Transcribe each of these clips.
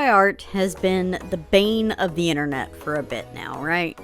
AI art has been the bane of the internet for a bit now, right?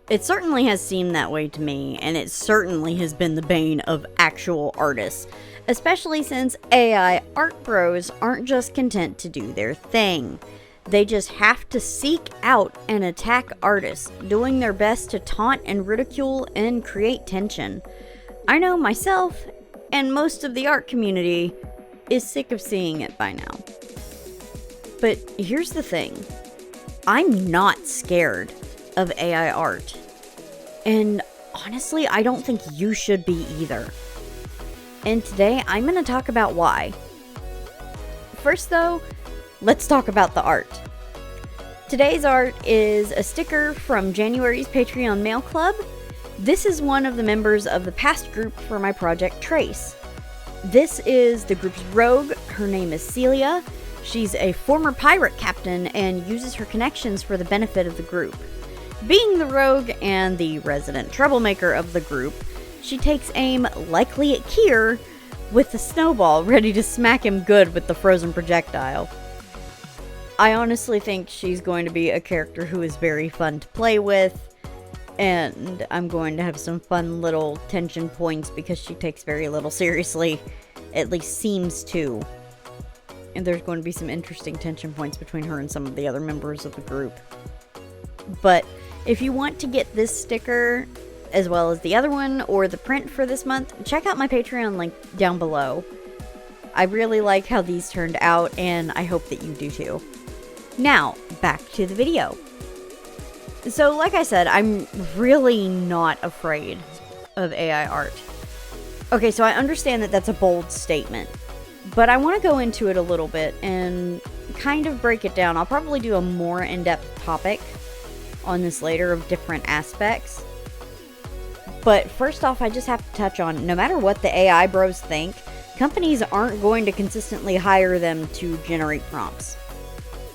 It certainly has seemed that way to me, and it certainly has been the bane of actual artists, especially since AI art bros aren't just content to do their thing. They just have to seek out and attack artists, doing their best to taunt and ridicule and create tension. I know myself, and most of the art community, is sick of seeing it by now. But here's the thing. I'm not scared of AI art. And honestly, I don't think you should be either. And today, I'm going to talk about why. First though, let's talk about the art. Today's art is a sticker from January's Patreon Mail Club. This is one of the members of the past group for my project Trace. This is the group's rogue. Her name is Celia. She's a former pirate captain and uses her connections for the benefit of the group. Being the rogue and the resident troublemaker of the group, she takes aim likely at Kier with the snowball ready to smack him good with the frozen projectile. I honestly think she's going to be a character who is very fun to play with, and I'm going to have some fun little tension points because she takes very little seriously, at least seems to. And there's going to be some interesting tension points between her and some of the other members of the group. But if you want to get this sticker, as well as the other one, or the print for this month, check out my Patreon link down below. I really like how these turned out, and I hope that you do too. Now, back to the video. So, like I said, I'm really not afraid of AI art. Okay, so I understand that that's a bold statement, but I want to go into it a little bit and kind of break it down. I'll probably do a more in-depth topic on this later of different aspects. But first off, I just have to touch on, no matter what the AI bros think, companies aren't going to consistently hire them to generate prompts.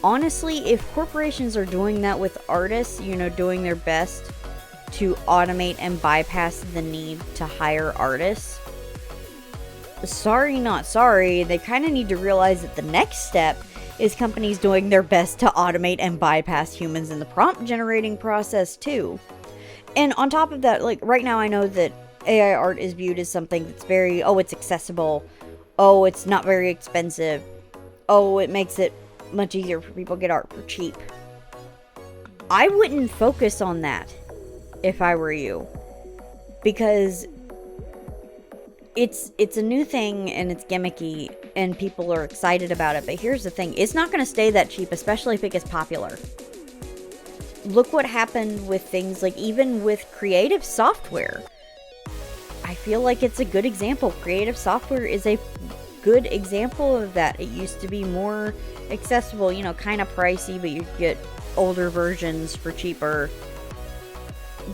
Honestly, if corporations are doing that with artists, doing their best to automate and bypass the need to hire artists, sorry not sorry, they kind of need to realize that the next step is companies doing their best to automate and bypass humans in the prompt generating process too. And on top of that, like right now I know that AI art is viewed as something that's very, it's accessible, it's not very expensive, it makes it much easier for people to get art for cheap. I wouldn't focus on that if I were you, because it's a new thing and it's gimmicky and people are excited about it. But here's the thing, it's not going to stay that cheap, especially if it gets popular. Look what happened with things like, even with creative software. I feel like it's a good example. Creative software is a good example of that. It used to be more accessible, kind of pricey, but you get older versions for cheaper.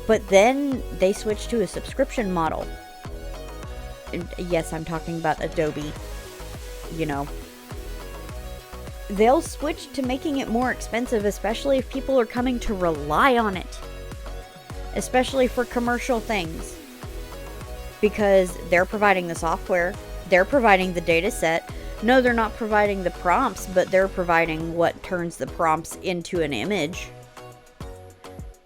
But then they switched to a subscription model. And yes, I'm talking about Adobe. They'll switch to making it more expensive, especially if people are coming to rely on it. Especially for commercial things. Because they're providing the software, they're providing the data set. No, they're not providing the prompts, but they're providing what turns the prompts into an image.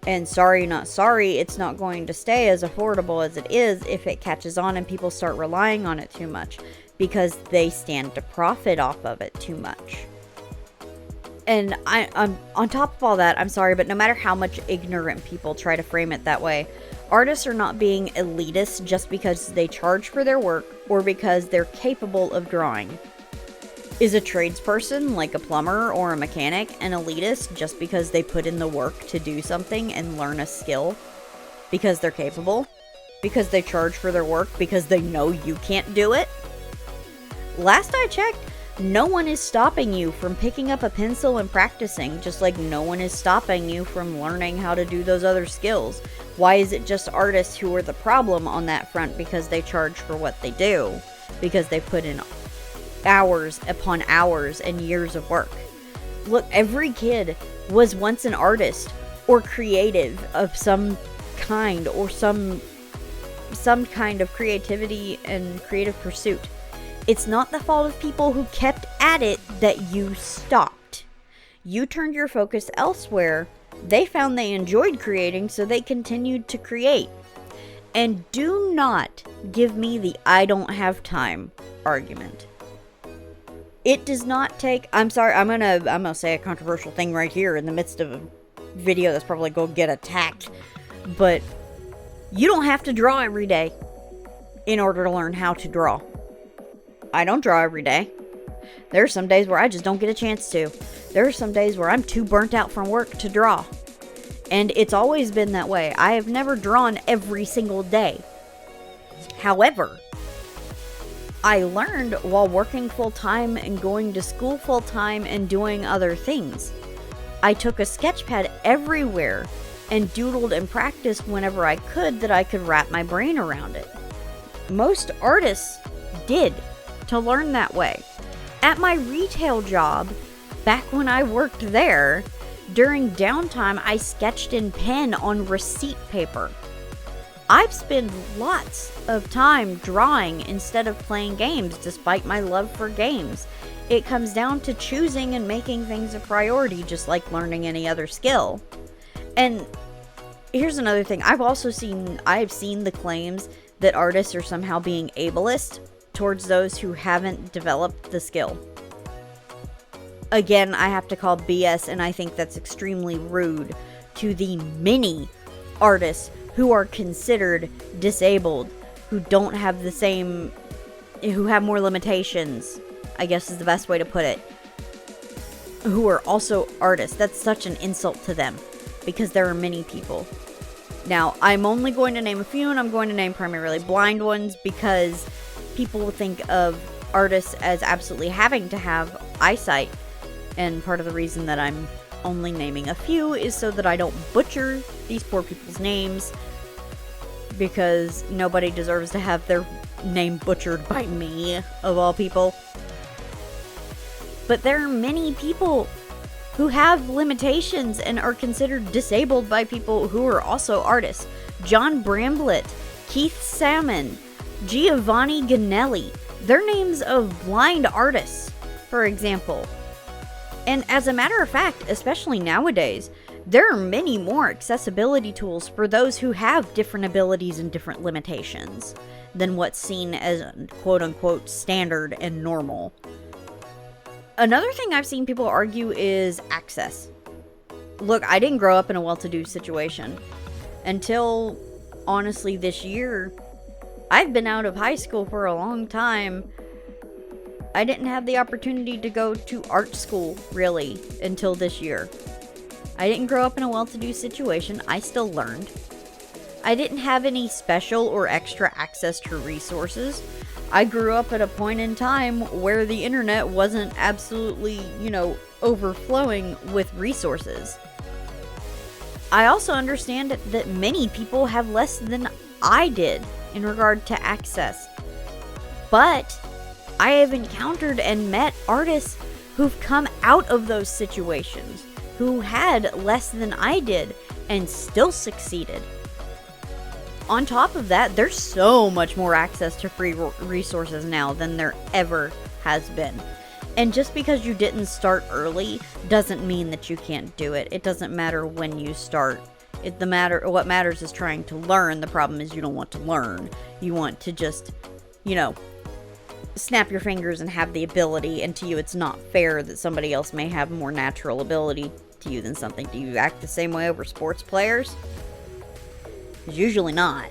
And sorry not sorry, it's not going to stay as affordable as it is if it catches on and people start relying on it too much, because they stand to profit off of it too much. And I'm on top of all that, I'm sorry, but no matter how much ignorant people try to frame it that way, artists are not being elitist just because they charge for their work or because they're capable of drawing. Is a tradesperson, like a plumber or a mechanic, an elitist just because they put in the work to do something and learn a skill? Because they're capable? Because they charge for their work? Because they know you can't do it? Last I checked, no one is stopping you from picking up a pencil and practicing, just like no one is stopping you from learning how to do those other skills. Why is it just artists who are the problem on that front because they charge for what they do? Because they put in hours upon hours and years of work. Look, every kid was once an artist or creative of some kind, or some kind of creativity and creative pursuit. It's not the fault of people who kept at it that you stopped. You turned your focus elsewhere. They found they enjoyed creating, so they continued to create. And do not give me the "I don't have time" argument. It does not take... I'm sorry, I'm gonna say a controversial thing right here in the midst of a video that's probably going to get attacked. But you don't have to draw every day in order to learn how to draw. I don't draw every day. There are some days where I just don't get a chance to. There are some days where I'm too burnt out from work to draw. And it's always been that way. I have never drawn every single day. However, I learned while working full-time and going to school full-time and doing other things. I took a sketch pad everywhere and doodled and practiced whenever I could that I could wrap my brain around it. Most artists did to learn that way. At my retail job, back when I worked there, during downtime I sketched in pen on receipt paper. I've spent lots of time drawing instead of playing games, despite my love for games. It comes down to choosing and making things a priority, just like learning any other skill. And here's another thing. I've seen the claims that artists are somehow being ableist towards those who haven't developed the skill. Again, I have to call BS, and I think that's extremely rude to the many artists who are considered disabled, who don't have the same, who have more limitations, I guess is the best way to put it, who are also artists. That's such an insult to them, because there are many people. Now, I'm only going to name a few, and I'm going to name primarily blind ones, because people think of artists as absolutely having to have eyesight, and part of the reason that I'm only naming a few is so that I don't butcher these poor people's names, because nobody deserves to have their name butchered by me, of all people. But there are many people who have limitations and are considered disabled by people who are also artists. John Bramblett, Keith Salmon, Giovanni Ganelli. They're names of blind artists, for example. And as a matter of fact, especially nowadays, there are many more accessibility tools for those who have different abilities and different limitations than what's seen as quote-unquote standard and normal. Another thing I've seen people argue is access. Look, I didn't grow up in a well-to-do situation. Until, honestly, this year, I've been out of high school for a long time. I didn't have the opportunity to go to art school, really, until this year. I didn't grow up in a well-to-do situation. I still learned. I didn't have any special or extra access to resources. I grew up at a point in time where the internet wasn't absolutely, overflowing with resources. I also understand that many people have less than I did in regard to access. But I have encountered and met artists who've come out of those situations, who had less than I did and still succeeded. On top of that, there's so much more access to free resources now than there ever has been. And just because you didn't start early doesn't mean that you can't do it. It doesn't matter when you start. What matters is trying to learn. The problem is you don't want to learn. You want to just, snap your fingers and have the ability, and to you it's not fair that somebody else may have more natural ability to you than something. Do you act the same way over sports players? It's usually not.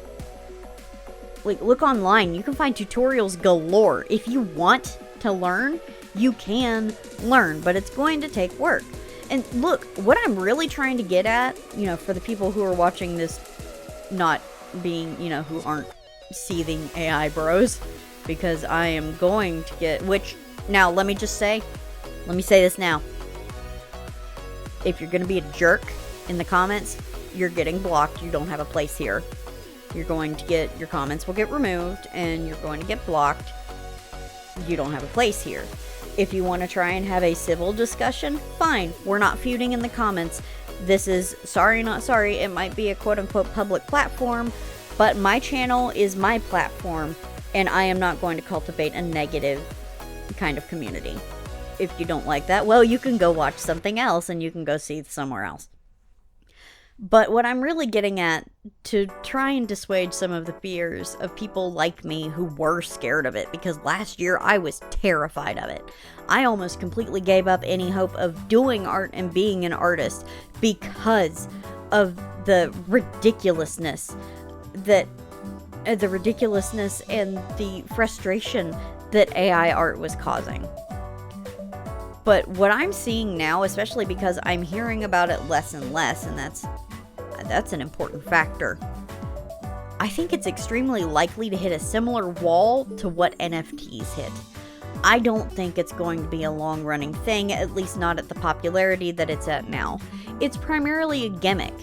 Like, look online. You can find tutorials galore. If you want to learn, you can learn, but it's going to take work. And look, what I'm really trying to get at, for the people who are watching this, not being, who aren't seething AI bros, because I am going to get, now let me say this now. If you're going to be a jerk in the comments, you're getting blocked. You don't have a place here. You're going to get, your comments will get removed, and you're going to get blocked. You don't have a place here. If you want to try and have a civil discussion, fine. We're not feuding in the comments. This is sorry, not sorry. It might be a quote-unquote public platform, but my channel is my platform, and I am not going to cultivate a negative kind of community. If you don't like that, well, you can go watch something else and you can go see somewhere else. But what I'm really getting at, to try and dissuade some of the fears of people like me who were scared of it, because last year I was terrified of it. I almost completely gave up any hope of doing art and being an artist because of the ridiculousness and the frustration that AI art was causing. But what I'm seeing now, especially because I'm hearing about it less and less, and that's an important factor, I think it's extremely likely to hit a similar wall to what NFTs hit. I don't think it's going to be a long-running thing, at least not at the popularity that it's at now. It's primarily a gimmick.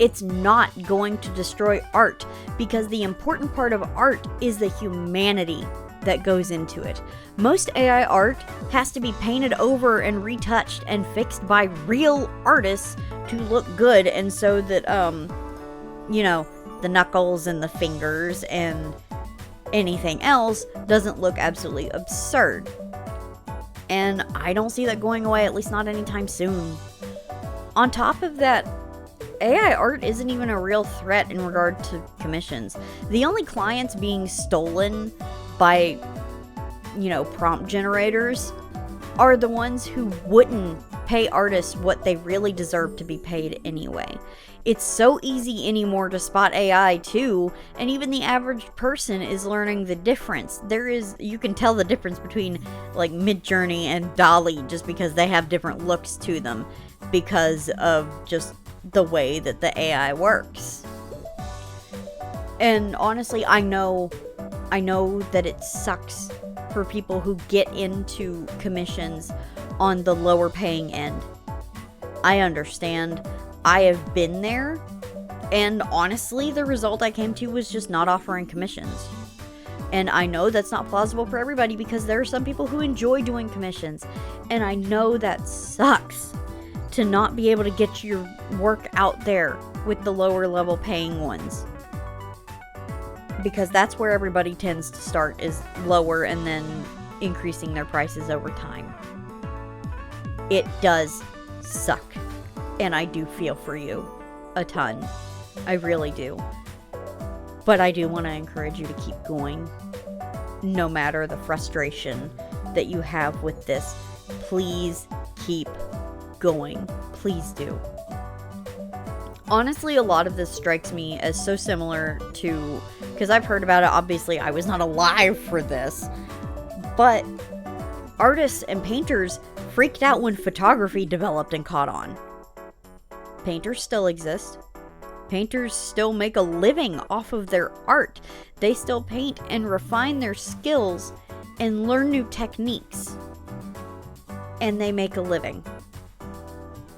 It's not going to destroy art, because the important part of art is the humanity that goes into it. Most AI art has to be painted over and retouched and fixed by real artists to look good, and so that the knuckles and the fingers and anything else doesn't look absolutely absurd. And I don't see that going away, at least not anytime soon. On top of that, AI art isn't even a real threat in regard to commissions. The only clients being stolen by, prompt generators are the ones who wouldn't pay artists what they really deserve to be paid anyway. It's so easy anymore to spot AI too, and even the average person is learning the difference. You can tell the difference between like Midjourney and DALL-E just because they have different looks to them because of just the way that the AI works. And honestly, I know that it sucks for people who get into commissions on the lower paying end. I understand. I have been there, and honestly, the result I came to was just not offering commissions. And I know that's not plausible for everybody, because there are some people who enjoy doing commissions, and I know that sucks to not be able to get your work out there with the lower level paying ones. Because that's where everybody tends to start, is lower and then increasing their prices over time. It does suck. And I do feel for you a ton. I really do. But I do want to encourage you to keep going. No matter the frustration that you have with this, please keep going. Please do. Honestly, a lot of this strikes me as so similar to, because I've heard about it, obviously I was not alive for this, but artists and painters freaked out when photography developed and caught on. Painters still exist. Painters still make a living off of their art. They still paint and refine their skills and learn new techniques. And they make a living.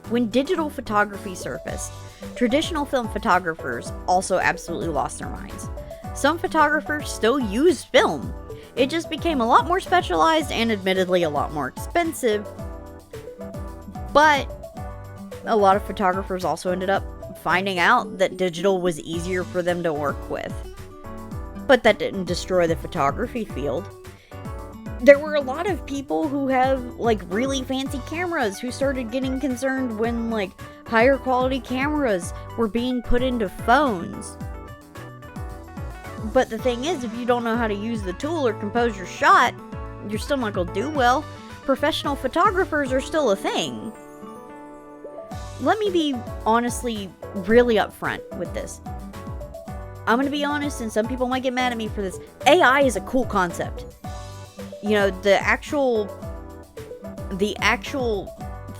When digital photography surfaced, traditional film photographers also absolutely lost their minds. Some photographers still use film. It just became a lot more specialized and admittedly a lot more expensive. But a lot of photographers also ended up finding out that digital was easier for them to work with. But that didn't destroy the photography field. There were a lot of people who have really fancy cameras who started getting concerned when higher quality cameras were being put into phones. But the thing is, if you don't know how to use the tool or compose your shot, you're still not going to do well. Professional photographers are still a thing. Let me be honestly really upfront with this. I'm going to be honest, and some people might get mad at me for this. AI is a cool concept. The actual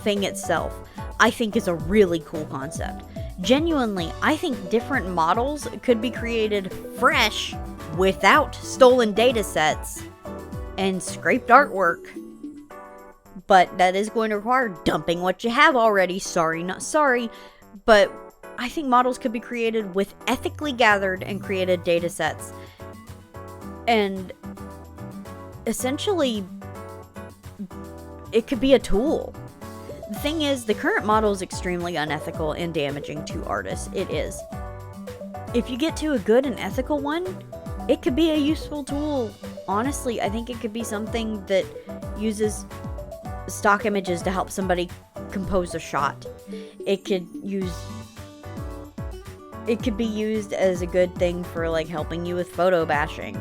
thing itself, I think, is a really cool concept. Genuinely, I think different models could be created fresh without stolen datasets and scraped artwork. But that is going to require dumping what you have already. Sorry, not sorry. But I think models could be created with ethically gathered and created datasets. And essentially, it could be a tool. The thing is, the current model is extremely unethical and damaging to artists. It is. If you get to a good and ethical one, it could be a useful tool. Honestly, I think it could be something that uses stock images to help somebody compose a shot. It could be used as a good thing for like helping you with photo bashing.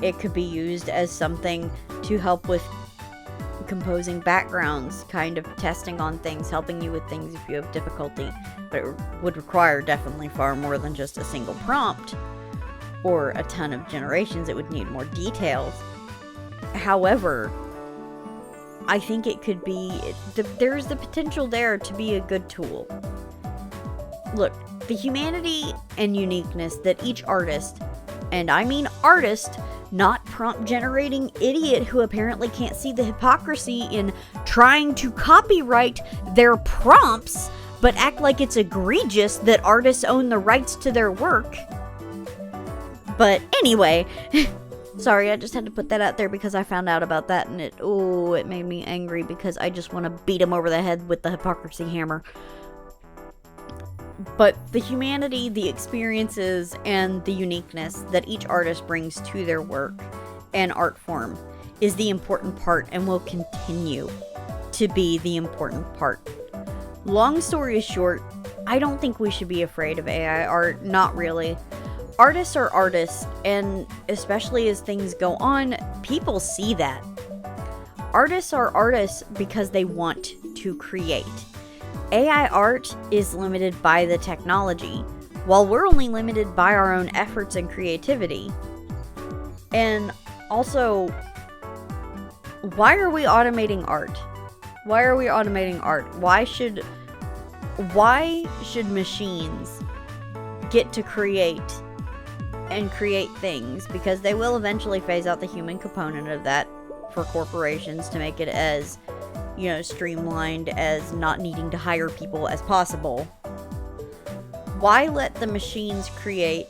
It could be used as something to help with composing backgrounds, kind of testing on things, helping you with things if you have difficulty. But it would require definitely far more than just a single prompt or a ton of generations. It would need more details. However, I think it could be, there's the potential there to be a good tool. Look, the humanity and uniqueness that each artist, and I mean artist, not prompt generating idiot who apparently can't see the hypocrisy in trying to copyright their prompts, but act like it's egregious that artists own the rights to their work. But anyway, sorry, I just had to put that out there because I found out about that and it made me angry because I just want to beat him over the head with the hypocrisy hammer. But the humanity, the experiences, and the uniqueness that each artist brings to their work and art form is the important part and will continue to be the important part. Long story short, I don't think we should be afraid of AI art. Not really. Artists are artists, and especially as things go on, people see that. Artists are artists because they want to create. AI art is limited by the technology, while we're only limited by our own efforts and creativity. And also, why are we automating art? Why are we automating art? Why should machines get to create and create things? Because they will eventually phase out the human component of that for corporations to make it as, streamlined as not needing to hire people as possible. Why let the machines create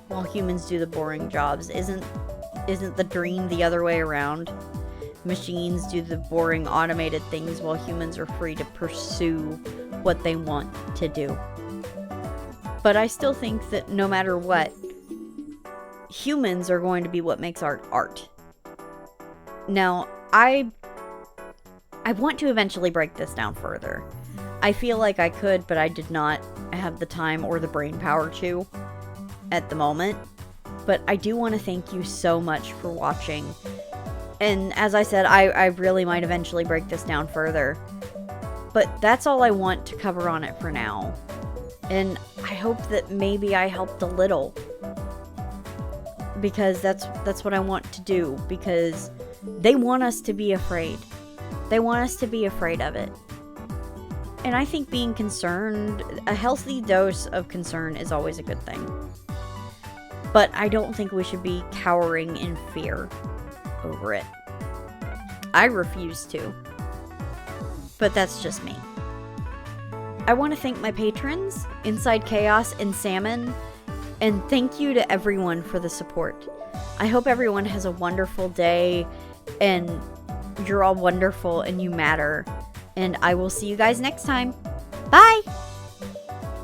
while humans do the boring jobs? Isn't the dream the other way around? Machines do the boring automated things while humans are free to pursue what they want to do. But I still think that no matter what, humans are going to be what makes art art. Now, I want to eventually break this down further. I feel like I could, but I did not have the time or the brain power to at the moment. But I do want to thank you so much for watching. And as I said, I really might eventually break this down further. But that's all I want to cover on it for now. And I hope that maybe I helped a little. Because that's what I want to do. Because they want us to be afraid. They want us to be afraid of it. And I think being concerned, a healthy dose of concern is always a good thing. But I don't think we should be cowering in fear over it. I refuse to. But that's just me. I want to thank my patrons, Inside Chaos and Salmon, and thank you to everyone for the support. I hope everyone has a wonderful day, and you're all wonderful and you matter. And I will see you guys next time. Bye!